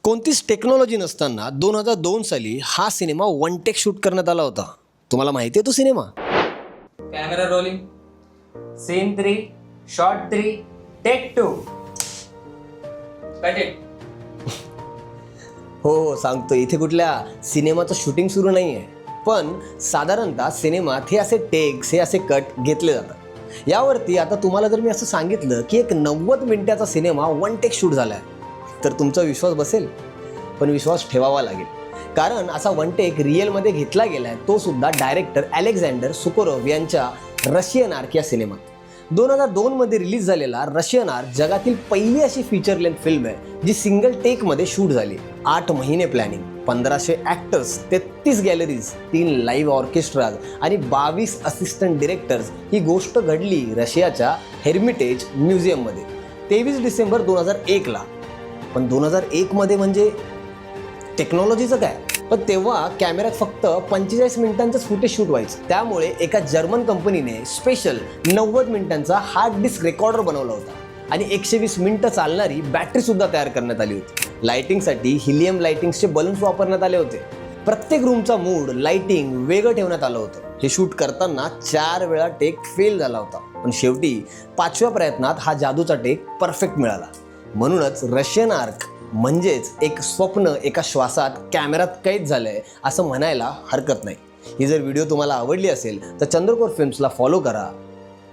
कोणतीच टेक्नॉलॉजी नसताना 2002 साली हा सिनेमा वन टेक शूट करण्यात आला होता. तुम्हाला माहिती आहे तो cinema? Camera rolling, scene 3, shot 3, take 2. Cut it. हो सांगतो. इथे कुठल्या सिनेमाचं शूटिंग सुरू नाही आहे, पण साधारणतः सिनेमात हे असे टेक्स, हे असे कट घेतले जातात. यावरती आता तुम्हाला जर मी असं सांगितलं की एक 90 मिनिटाचा सिनेमा वन टेक शूट झाला आहे, तर तुमचा विश्वास बसेल? पण विश्वास ठेवावा लागेल, कारण असा वन टेक रिअलमध्ये घेतला गेला आहे, तो सुद्धा डायरेक्टर अलेक्झांडर सुकोरोव यांच्या रशियन आर्क या सिनेमात. 2002 मध्ये रिलीज झालेला रशियन आर्क जगातील पहिली अशी फीचर लेंथ फिल्म आहे जी सिंगल टेकमध्ये शूट झाली. 8 महिने प्लॅनिंग, 1500 ॲक्टर्स, 33 गॅलरीज, 3 लाईव्ह ऑर्केस्ट्राज आणि 22 असिस्टंट डिरेक्टर्स. ही गोष्ट घडली रशियाच्या हेर्मिटेज म्युझियममध्ये 23 डिसेंबर 2001 ला. पण 2001 मध्ये म्हणजे टेक्नॉलॉजीचं काय? पण तेव्हा कॅमेऱ्यात फक्त 45 मिनिटांचंच फुटेज शूट व्हायचं. त्यामुळे एका जर्मन कंपनीने स्पेशल 90 मिनिटांचा हार्ड डिस्क रेकॉर्डर बनवला होता आणि 120 मिनिटं चालणारी बॅटरी सुद्धा तयार करण्यात आली होती. लाइटिंगसाठी हिलियम लाइटिंग्सचे बलून्स वापरण्यात आले होते. प्रत्येक रूमचा मूड, लाइटिंग वेगळं ठेवण्यात आलं होतं. हे शूट करताना 4 वेळा टेक फेल झाला होता, पण शेवटी 5व्या प्रयत्नात हा जादूचा टेक परफेक्ट मिळाला. म्हणूनच रशियन आर्क म्हणजेच एक स्वप्न एका श्वासात कॅमेऱ्यात कैद झालंय असं म्हणायला हरकत नाही. ही जर व्हिडिओ तुम्हाला आवडली असेल तर चंद्रकोर फिल्म्सला फॉलो करा,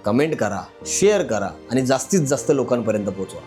कमेंट करा, शेअर करा आणि जास्तीत जास्त लोकांपर्यंत पोहोचवा.